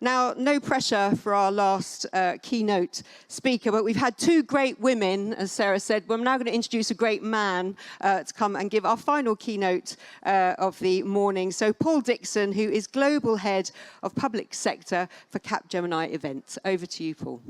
Now, no pressure for our last keynote speaker, but we've had two great women, as Sarah said. We're now going to introduce a great man to come and give our final keynote of the morning. So Paul Dixon, who is Global Head of Public Sector for Capgemini Events. Over to you, Paul.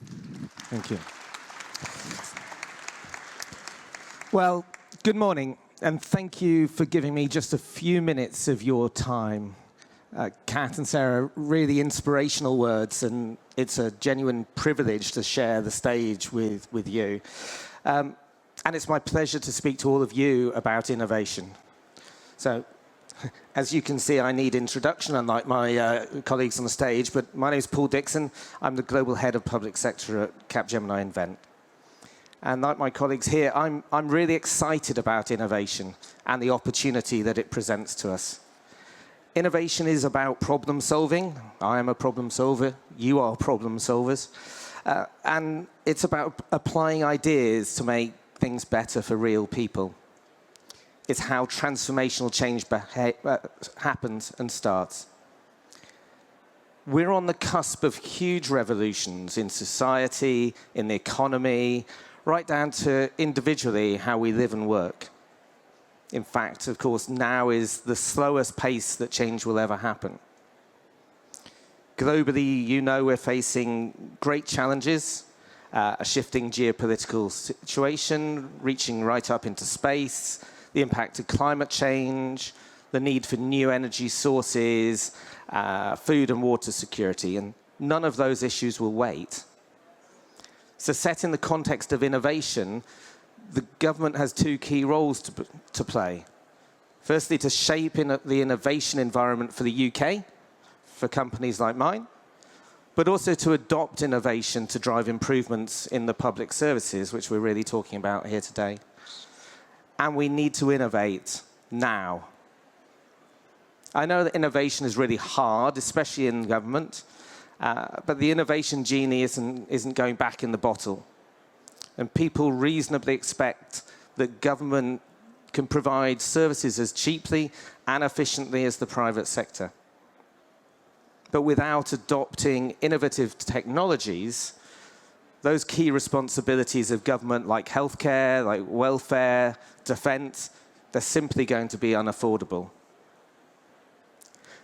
Thank you. Well, good morning, and thank you for giving me just a few minutes of your time. Kat and Sarah, really inspirational words, and it's a genuine privilege to share the stage with you. And it's my pleasure to speak to all of you about innovation. So, as you can see, I need introduction, unlike my colleagues on the stage, but my name is Paul Dixon. I'm the Global Head of Public Sector at Capgemini Invent. And like my colleagues here, I'm really excited about innovation and the opportunity that it presents to us. Innovation is about problem solving. I am a problem solver. You are problem solvers. And it's about applying ideas to make things better for real people. It's how transformational change happens and starts. We're on the cusp of huge revolutions in society, in the economy, right down to individually how we live and work. In fact, of course, now is the slowest pace that change will ever happen. Globally, you know we're facing great challenges, a shifting geopolitical situation, reaching right up into space, the impact of climate change, the need for new energy sources, food and water security, and none of those issues will wait. So set in the context of innovation, the government has two key roles to play. Firstly, to shape the innovation environment for the UK, for companies like mine, but also to adopt innovation to drive improvements in the public services, which we're really talking about here today. And we need to innovate now. I know that innovation is really hard, especially in government, but the innovation genie isn't going back in the bottle. And people reasonably expect that government can provide services as cheaply and efficiently as the private sector. But without adopting innovative technologies, those key responsibilities of government like healthcare, like welfare, defense, they're simply going to be unaffordable.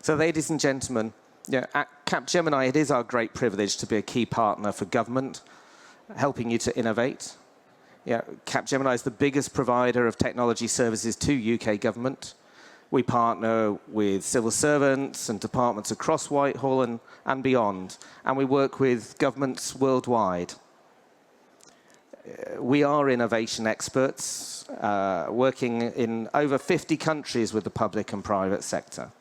So ladies and gentlemen, at Capgemini, it is our great privilege to be a key partner for government, helping you to innovate. Capgemini is the biggest provider of technology services to UK government. We partner with civil servants and departments across Whitehall and beyond, and we work with governments worldwide. We are innovation experts, working in over 50 countries with the public and private sector,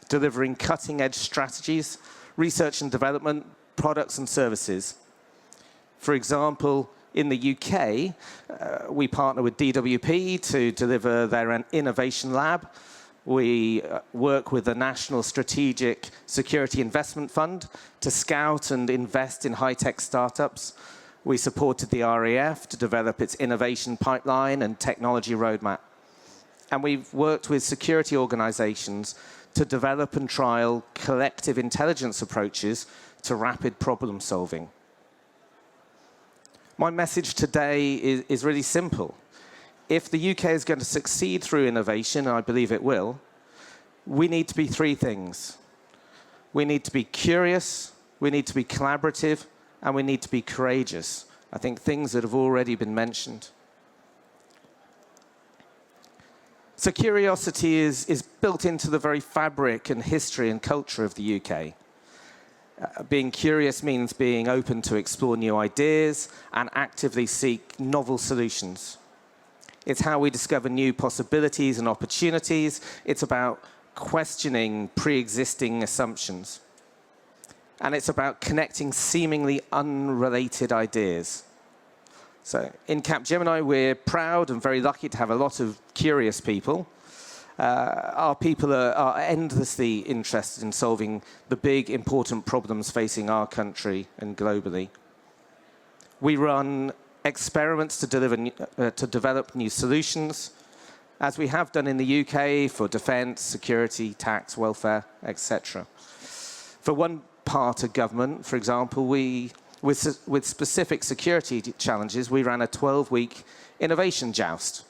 delivering cutting-edge strategies, research and development, products and services. For example, in the UK, we partner with DWP to deliver their innovation lab. We work with the National Strategic Security Investment Fund to scout and invest in high-tech startups. We supported the RAF to develop its innovation pipeline and technology roadmap. And we've worked with security organizations to develop and trial collective intelligence approaches to rapid problem solving. My message today is really simple. If the UK is going to succeed through innovation, and I believe it will, we need to be three things. We need to be curious, we need to be collaborative, and we need to be courageous. I think things that have already been mentioned. So curiosity is built into the very fabric and history and culture of the UK. Being curious means being open to explore new ideas and actively seek novel solutions. It's how we discover new possibilities and opportunities. It's about questioning pre-existing assumptions. And it's about connecting seemingly unrelated ideas. So in Capgemini, we're proud and very lucky to have a lot of curious people. Our people are endlessly interested in solving the big, important problems facing our country and globally. We run experiments to develop new solutions, as we have done in the UK for defense, security, tax, welfare, etc. For one part of government, for example, with specific security challenges, we ran a 12-week innovation joust.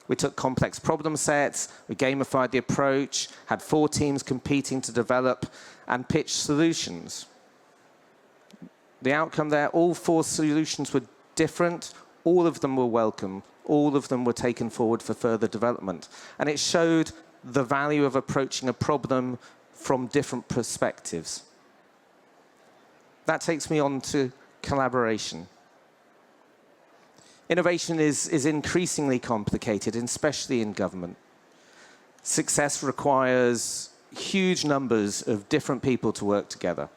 We took complex problem sets, we gamified the approach, had 4 teams competing to develop and pitch solutions. The outcome there, all 4 solutions were different, all of them were welcome, all of them were taken forward for further development. And it showed the value of approaching a problem from different perspectives. That takes me on to collaboration. Innovation is increasingly complicated, especially in government. Success requires huge numbers of different people to work together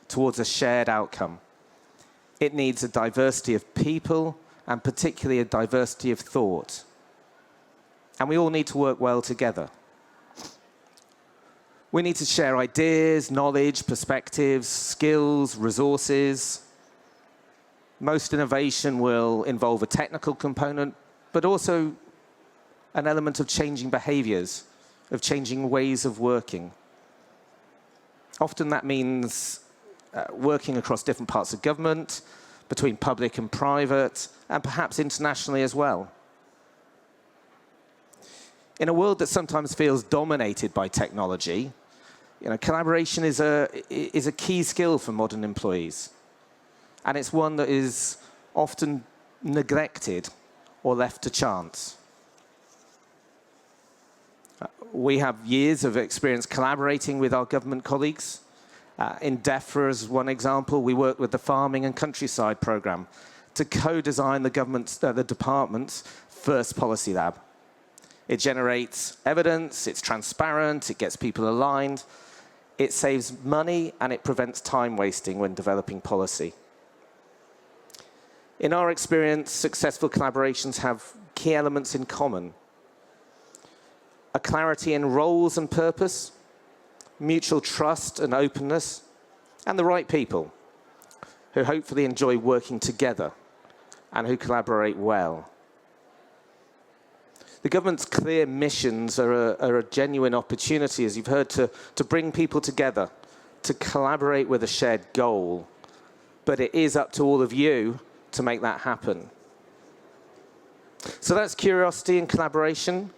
towards a shared outcome. It needs a diversity of people, and particularly a diversity of thought. And we all need to work well together. We need to share ideas, knowledge, perspectives, skills, resources. Most innovation will involve a technical component, but also an element of changing behaviors, of changing ways of working. Often that means working across different parts of government, between public and private, and perhaps internationally as well. In a world that sometimes feels dominated by technology, collaboration is a key skill for modern employees. And it's one that is often neglected or left to chance. We have years of experience collaborating with our government colleagues. In DEFRA, as one example, we worked with the Farming and Countryside Programme to co-design the department's first policy lab. It generates evidence, it's transparent, it gets people aligned, it saves money, and it prevents time wasting when developing policy. In our experience, successful collaborations have key elements in common. A clarity in roles and purpose, mutual trust and openness, and the right people who hopefully enjoy working together and who collaborate well. The government's clear missions are a genuine opportunity, as you've heard, to bring people together, to collaborate with a shared goal. But it is up to all of you to make that happen. So that's curiosity and collaboration.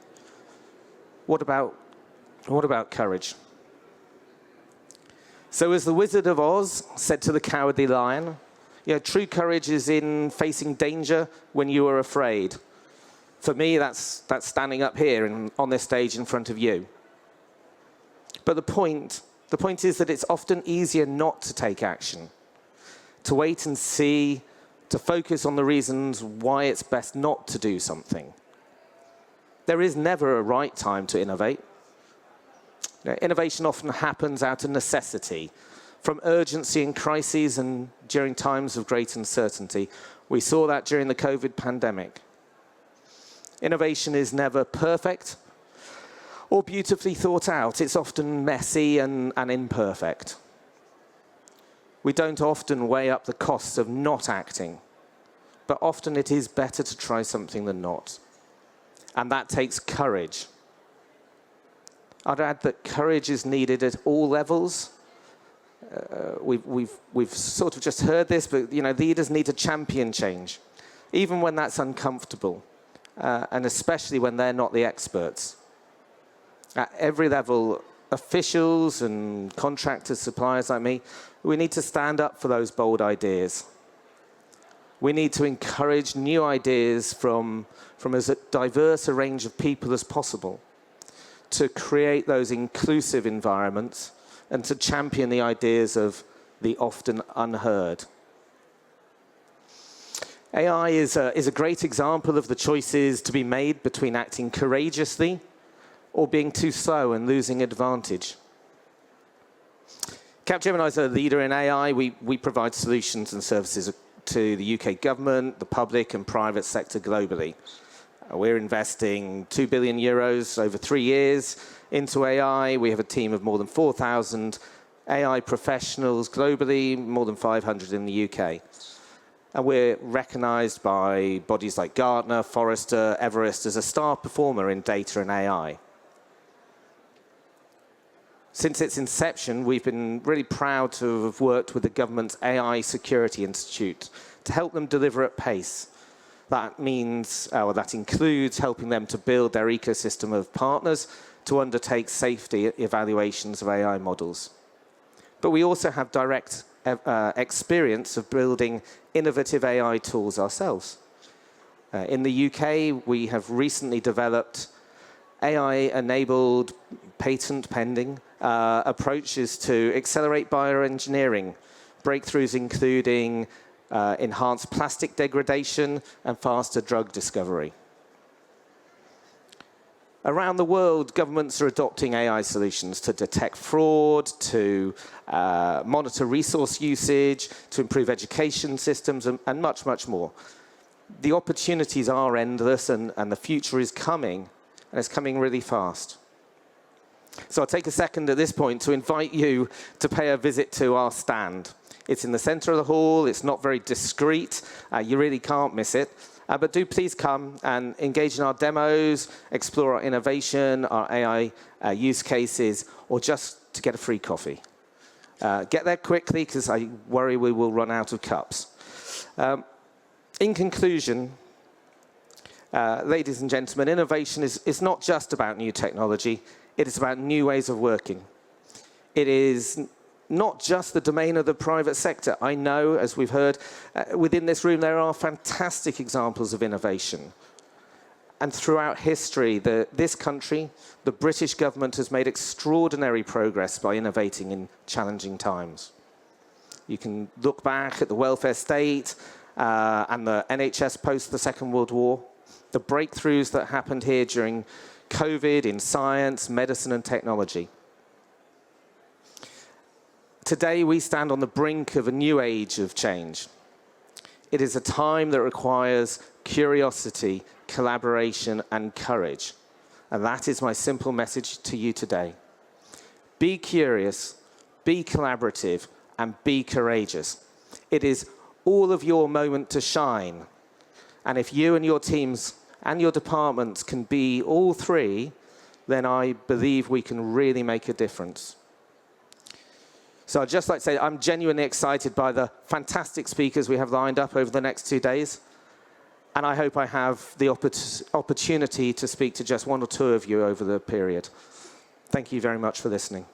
What about courage? So as the Wizard of Oz said to the Cowardly Lion, true courage is in facing danger when you are afraid. For me, that's standing up here on this stage in front of you. But the point is that it's often easier not to take action, to wait and see, to focus on the reasons why it's best not to do something. There is never a right time to innovate. Innovation often happens out of necessity, from urgency in crises and during times of great uncertainty. We saw that during the COVID pandemic. Innovation is never perfect or beautifully thought out. It's often messy and imperfect. We don't often weigh up the costs of not acting, but often it is better to try something than not. And that takes courage. I'd add that courage is needed at all levels. We've sort of just heard this, but leaders need to champion change, even when that's uncomfortable, and especially when they're not the experts. At every level, officials and contractors, suppliers like me, we need to stand up for those bold ideas. We need to encourage new ideas from as diverse a range of people as possible, to create those inclusive environments and to champion the ideas of the often unheard. AI is a great example of the choices to be made between acting courageously or being too slow and losing advantage. Capgemini is a leader in AI. We provide solutions and services to the UK government, the public and private sector globally. We're investing 2 billion euros over 3 years into AI. We have a team of more than 4,000 AI professionals globally, more than 500 in the UK. And we're recognized by bodies like Gartner, Forrester, Everest as a star performer in data and AI. Since its inception, we've been really proud to have worked with the government's AI Security Institute to help them deliver at pace. That means, or that includes helping them to build their ecosystem of partners to undertake safety evaluations of AI models. But we also have direct experience of building innovative AI tools ourselves. In the UK, we have recently developed AI-enabled patent-pending approaches to accelerate bioengineering, breakthroughs including enhanced plastic degradation and faster drug discovery. Around the world, governments are adopting AI solutions to detect fraud, to monitor resource usage, to improve education systems, and much, much more. The opportunities are endless, and the future is coming, and it's coming really fast. So I'll take a second at this point to invite you to pay a visit to our stand. It's in the center of the hall. It's not very discreet. You really can't miss it. But do please come and engage in our demos, explore our innovation, our AI use cases, or just to get a free coffee. Get there quickly, because I worry we will run out of cups. In conclusion, ladies and gentlemen, innovation is not just about new technology. It is about new ways of working. It is not just the domain of the private sector. I know, as we've heard, within this room there are fantastic examples of innovation. And throughout history, this country, the British government, has made extraordinary progress by innovating in challenging times. You can look back at the welfare state and the NHS post the Second World War, the breakthroughs that happened here during COVID in science, medicine, and technology. Today, we stand on the brink of a new age of change. It is a time that requires curiosity, collaboration, and courage. And that is my simple message to you today. Be curious, be collaborative, and be courageous. It is all of your moment to shine. And if you and your teams and your departments can be all three, then I believe we can really make a difference. So I'd just like to say I'm genuinely excited by the fantastic speakers we have lined up over the next 2 days. And I hope I have the opportunity to speak to just one or two of you over the period. Thank you very much for listening.